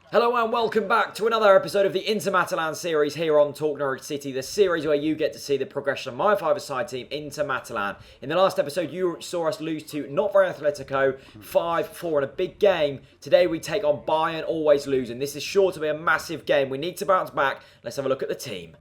Hello and welcome back to another episode of the Inter Matalan series here on TalkNorwichCity, the series where you get to see the progression of my five-a-side team, Inter Matalan. In the last episode, you saw us lose to Not Very Atletico 5-4 in a big game. Today we take on Bayern, always losing. This is sure to be a massive game. We need to bounce back. Let's have a look at the team.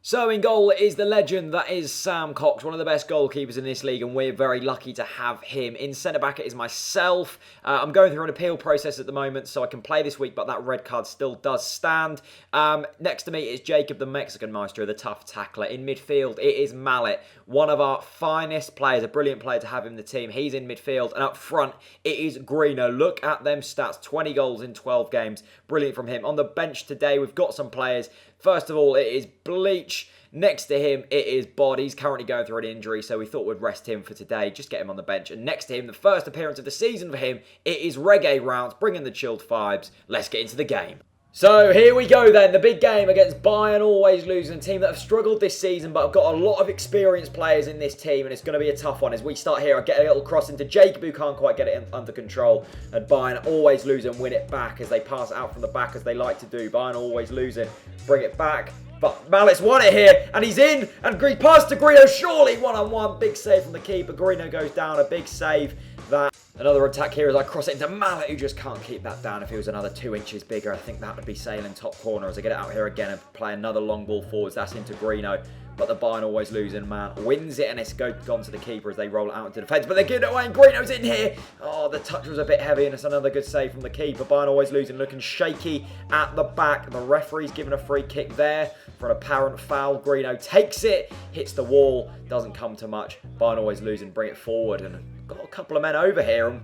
So in goal is the legend that is Sam Cox, one of the best goalkeepers in this league, and we're very lucky to have him. In centre-back it is myself. I'm going through an appeal process at the moment, so I can play this week, but that red card still does stand. Next to me is Jacob, the Mexican maestro, the tough tackler. In midfield, it is Mallet, one of our finest players, a brilliant player to have in the team. He's in midfield, and up front, it is Greeno. Look at them stats, 20 goals in 12 games. Brilliant from him. On the bench today, we've got some players. First of all, it is Bleach. Next to him, it is Bod. He's currently going through an injury, so we thought we'd rest him for today. Just get him on the bench. And next to him, the first appearance of the season for him, it is Reggae Rounds, bringing the chilled vibes. Let's get into the game. So here we go then, the big game against Bayern, always losing, a team that have struggled this season, but have got a lot of experienced players in this team, and it's going to be a tough one. As we start here, I get a little cross into Jacob, who can't quite get it under control, and Bayern always lose and win it back as they pass it out from the back as they like to do. Bayern always losing, bring it back. But Mallet's won it here, and he's in, and he passed to Greeno, surely one-on-one, big save from the keeper. Greeno goes down, a big save. That another attack here as I cross it into Mallet, who just can't keep that down. If he was another 2 inches bigger, I think that would be sailing top corner as I get it out here again and play another long ball forwards. That's into Greeno. But the Bayern always losing, man. Wins it, and it's gone to the keeper as they roll it out into defence. But they give it away, and Greeno's in here. Oh, the touch was a bit heavy, and it's another good save from the keeper. Bayern always losing, looking shaky at the back. The referee's given a free kick there for an apparent foul. Greeno takes it, hits the wall, doesn't come to much. Bayern always losing, bring it forward, and got a couple of men over here, and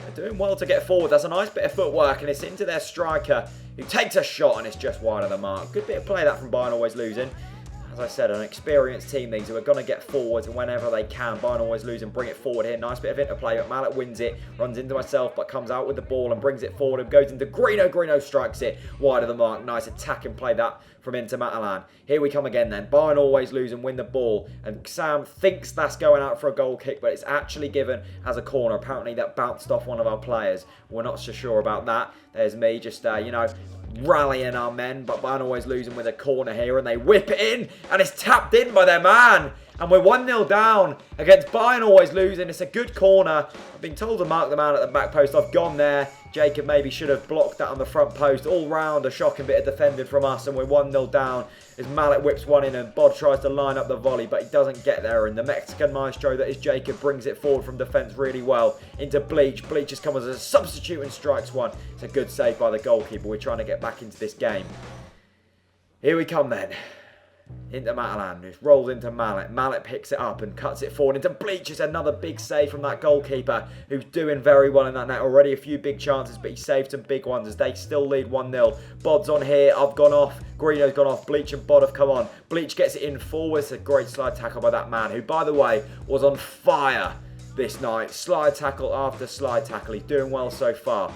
they're doing well to get forward. That's a nice bit of footwork, and it's into their striker, who takes a shot, and it's just wide of the mark. Good bit of play that from Bayern always losing. As I said, an experienced team, these who are going to get forwards whenever they can. Bayern always losing, bring it forward here. Nice bit of interplay, but Mallet wins it, runs into myself, but comes out with the ball and brings it forward and goes into Greeno. Greeno strikes it wide of the mark. Nice attack and play that from Inter Matalan. Here we come again then. Bayern always lose and win the ball. And Sam thinks that's going out for a goal kick, but it's actually given as a corner. Apparently that bounced off one of our players. We're not so sure about that. There's me just, rallying our men, but Bayern always losing with a corner here, and they whip it in, and it's tapped in by their man, and we're 1-0 down against Bayern always losing. It's a good corner. I've been told to mark the man at the back post. I've gone there. Jacob maybe should have blocked that on the front post. All round, a shocking bit of defending from us, and we're 1-0 down as Mallet whips one in, and Bod tries to line up the volley, but he doesn't get there, and the Mexican maestro that is Jacob brings it forward from defence really well into Bleach. Bleach has come as a substitute and strikes one. It's a good save by the goalkeeper. We're trying to get back into this game. Here we come then. Inter Matalan, who rolls into Mallet. Mallet picks it up and cuts it forward into Bleach. It's another big save from that goalkeeper, who's doing very well in that net. Already a few big chances, but he saved some big ones as they still lead 1-0. Bod's on here. I've gone off. Greeno's gone off. Bleach and Bod have come on. Bleach gets it in forward. It's a great slide tackle by that man, who, by the way, was on fire this night. Slide tackle after slide tackle. He's doing well so far.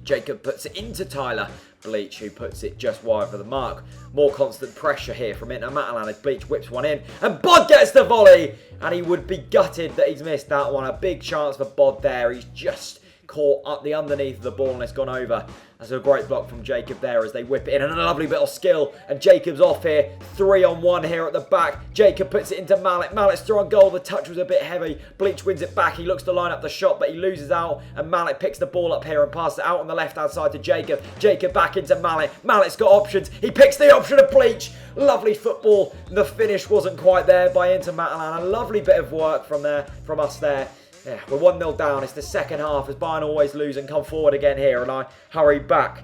Jacob puts it into Tyler Bleach, who puts it just wide for the mark. More constant pressure here from Inter Matalan as Bleach whips one in, and Bod gets the volley, and he would be gutted that he's missed that one. A big chance for Bod there. He's just caught up the underneath of the ball, and it's gone over. That's a great block from Jacob there as they whip it in, and a lovely bit of skill, and Jacob's off here. 3-on-1 here at the back. Jacob puts it into Mallet. Mallet's through on goal. The touch was a bit heavy. Bleach wins it back. He looks to line up the shot, but he loses out, and Mallet picks the ball up here and passes it out on the left-hand side to Jacob. Jacob back into Mallet. Mallet's got options. He picks the option of Bleach. Lovely football. The finish wasn't quite there by Inter Matalan. A lovely bit of work from us there. Yeah, we're 1-0 down. It's the second half as Bayern always lose and come forward again here, and I hurry back.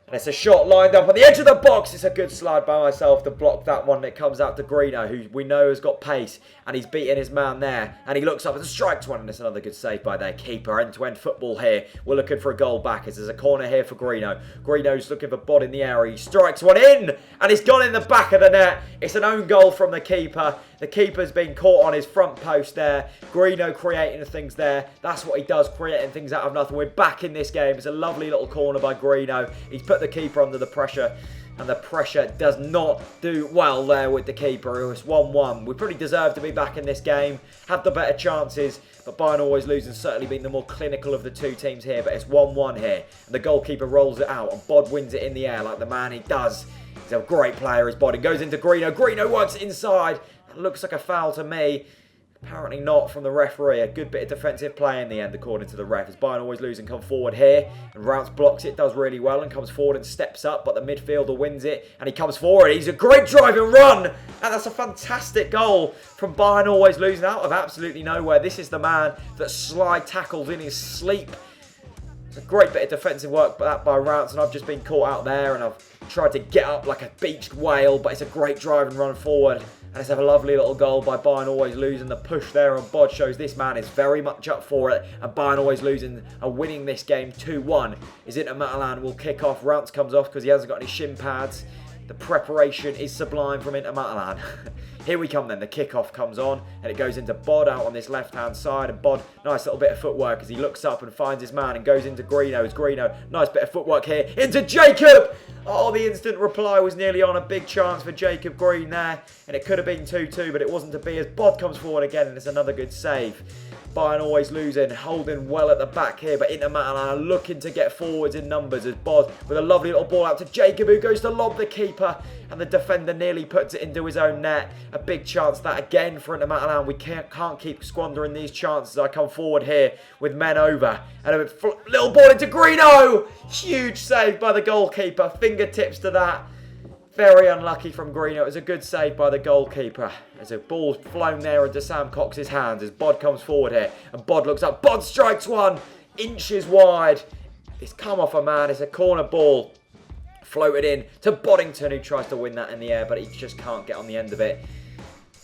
And it's a shot lined up on the edge of the box. It's a good slide by myself to block that one. It comes out to Greeno, who we know has got pace, and he's beating his man there. And he looks up and strikes one, and it's another good save by their keeper. End-to-end football here. We're looking for a goal back as there's a corner here for Greeno. Greeno's looking for Bod in the area. He strikes one in, and it's gone in the back of the net. It's an own goal from the keeper. The keeper's been caught on his front post there. Greeno creating things there. That's what he does, creating things out of nothing. We're back in this game. It's a lovely little corner by Greeno. He's put the keeper under the pressure. and the pressure does not do well there with the keeper. It was 1-1. We pretty deserved to be back in this game, had the better chances, but Bayern always losing, certainly being the more clinical of the two teams here. But it's 1-1 here, and the goalkeeper rolls it out, and Bod wins it in the air like the man he does. He's a great player, is Bod, and goes into Greeno. Greeno works inside. It looks like a foul to me. Apparently not from the referee. A good bit of defensive play in the end, according to the ref. As Bayern always losing, come forward here. And Rounce blocks it, does really well, and comes forward and steps up. But the midfielder wins it, and he comes forward. He's a great drive and run. And that's a fantastic goal from Bayern always losing out of absolutely nowhere. This is the man that slide tackles in his sleep. It's a great bit of defensive work by Rounce, and I've just been caught out there, and I've tried to get up like a beached whale, but it's a great drive and run forward. And it's a lovely little goal by Bayern always losing. The push there on Bod shows this man is very much up for it. And Bayern always losing and winning this game 2-1. Is Inter Matalan will kick off. Rounce comes off because he hasn't got any shin pads. The preparation is sublime from Inter Matalan. Here we come then, the kickoff comes on and it goes into Bod out on this left-hand side, and Bod, nice little bit of footwork as he looks up and finds his man and goes into Greeno. As Greeno, nice bit of footwork here, into Jacob! Oh, the instant reply was nearly on, a big chance for Jacob Green there, and it could have been 2-2, but it wasn't to be as Bod comes forward again, and it's another good save. Bayern always losing, holding well at the back here, but Inter Matalan are looking to get forwards in numbers as Bod with a lovely little ball out to Jacob, who goes to lob the keeper, and the defender nearly puts it into his own net. A big chance that again for Inter Matalan. We can't keep squandering these chances. I come forward here with men over, and a little ball into Greeno. Huge save by the goalkeeper. Fingertips to that. Very unlucky from Greeno. It was a good save by the goalkeeper. There's a ball flown there into Sam Cox's hands as Bod comes forward here. And Bod looks up. Bod strikes one. Inches wide. It's come off a man. It's a corner ball. Floated in to Boddington, who tries to win that in the air, but he just can't get on the end of it.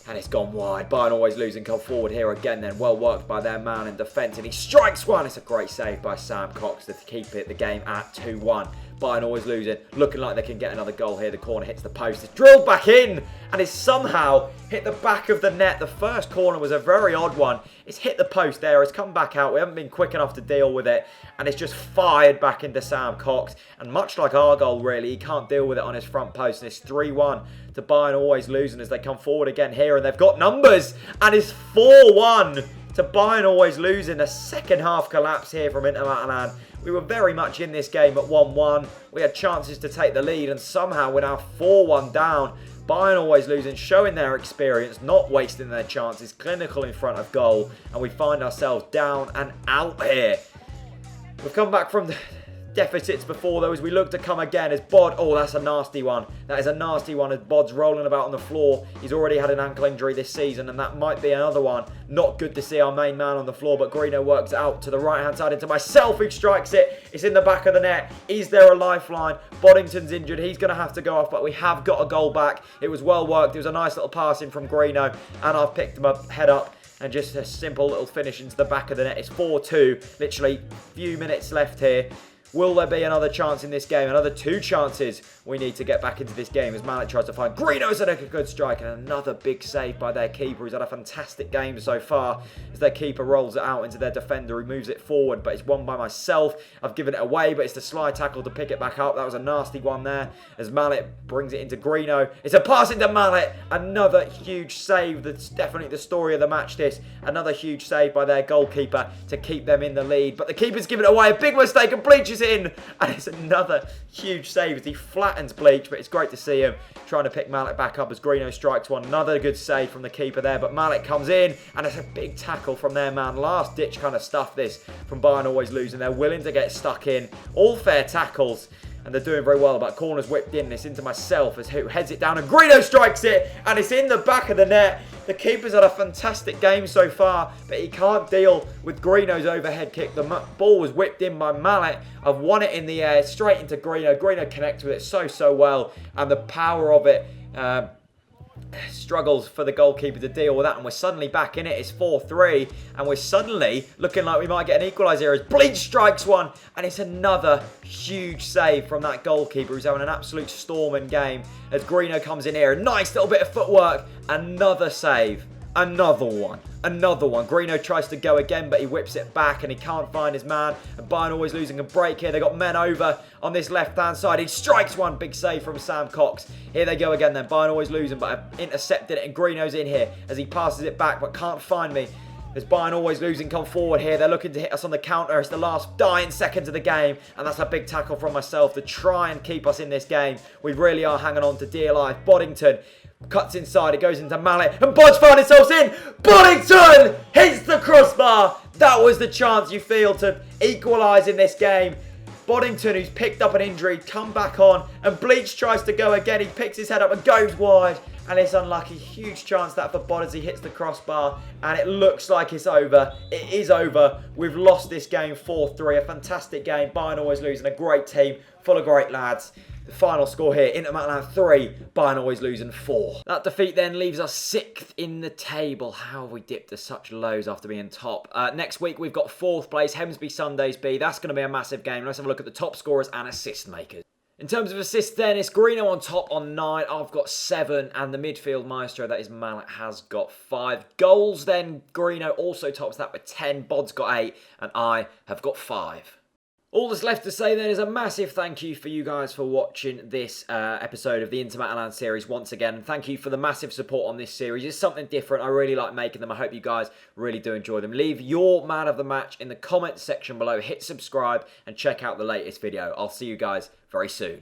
And it's gone wide. Bayern always losing. Come forward here again then. Well worked by their man in defence. And he strikes one. It's a great save by Sam Cox to keep it the game at 2-1. Bayern always losing. Looking like they can get another goal here. The corner hits the post. It's drilled back in. And it's somehow hit the back of the net. The first corner was a very odd one. It's hit the post there. It's come back out. We haven't been quick enough to deal with it. And it's just fired back into Sam Cox. And much like our goal, really, he can't deal with it on his front post. And it's 3-1 to Bayern always losing as they come forward again here. And they've got numbers. And it's 4-1 to Bayern always losing. A second half collapse here from Inter Matalan. We were very much in this game at 1-1. We had chances to take the lead, and somehow we're now 4-1 down. Bayern always losing, showing their experience, not wasting their chances, clinical in front of goal, and we find ourselves down and out here. We've come back from the deficits before though as we look to come again as Bod, oh that's a nasty one. That is a nasty one as Bod's rolling about on the floor. He's already had an ankle injury this season and that might be another one. Not good to see our main man on the floor, but Greeno works out to the right hand side into myself, who strikes it. It's in the back of the net. Is there a lifeline? Boddington's injured. He's going to have to go off, but we have got a goal back. It was well worked. It was a nice little pass in from Greeno and I've picked him up, head up. And just a simple little finish into the back of the net. It's 4-2. Literally a few minutes left here. Will there be another chance in this game? Another two chances we need to get back into this game as Malik tries to find Greeno's had a good strike and another big save by their keeper who's had a fantastic game so far as their keeper rolls it out into their defender who moves it forward, but it's won by myself. I've given it away, but it's the slide tackle to pick it back up. That was a nasty one there as Malik brings it into Greeno. It's a pass into Malik. Another huge save. That's definitely the story of the match this. Another huge save by their goalkeeper to keep them in the lead, but the keeper's given it away. A big mistake and Bleach in, and it's another huge save as he flattens Bleach, but it's great to see him trying to pick Malik back up as Greeno strikes one. Another good save from the keeper there, but Malik comes in and it's a big tackle from their man. Last ditch kind of stuff this from Bayern always losing. They're willing to get stuck in. All fair tackles. And they're doing very well, but corner's whipped in. It's into myself as who heads it down and Greeno strikes it and it's in the back of the net. The keeper's had a fantastic game so far, but he can't deal with Greeno's overhead kick. The ball was whipped in by Malik. I've won it in the air straight into Greeno. Greeno connects with it so well, and the power of it struggles for the goalkeeper to deal with that, and we're suddenly back in it. It's 4-3 and we're suddenly looking like we might get an equalizer as Bleach strikes one, and it's another huge save from that goalkeeper who's having an absolute storming game as Greeno comes in here. A nice little bit of footwork, another save, another one. Another one. Greeno tries to go again, but he whips it back and he can't find his man. And Bayern always losing a break here. They got men over on this left-hand side. He strikes one. Big save from Sam Cox. Here they go again then. Bayern always losing, but I've intercepted it. And Greeno's in here as he passes it back, but can't find me. As Bayern always losing come forward here. They're looking to hit us on the counter. It's the last dying seconds of the game. And that's a big tackle from myself to try and keep us in this game. We really are hanging on to dear life. Boddington cuts inside. It goes into Mallet. And Bodge found himself in. Boddington hits the crossbar. That was the chance you feel to equalise in this game. Boddington, who's picked up an injury, come back on. And Bleach tries to go again. He picks his head up and goes wide. And it's unlucky. Huge chance that for Bod as he hits the crossbar. And it looks like it's over. It is over. We've lost this game 4-3. A fantastic game. Bayern always losing. A great team. Full of great lads. The final score here, Inter Matalan 3, Bayern always losing 4. That defeat then leaves us 6th in the table. How have we dipped to such lows after being top? Next week we've got 4th place, Hemsby Sundays B. That's going to be a massive game. Let's have a look at the top scorers and assist makers. In terms of assists then, it's Greeno on top on 9. I've got 7. And the midfield maestro, that is Mallet, has got 5. Goals then, Greeno also tops that with 10. Bod's got 8. And I have got 5. All that's left to say then is a massive thank you for you guys for watching this episode of the Inter Matalan series once again. And thank you for the massive support on this series. It's something different. I really like making them. I hope you guys really do enjoy them. Leave your man of the match in the comments section below. Hit subscribe and check out the latest video. I'll see you guys very soon.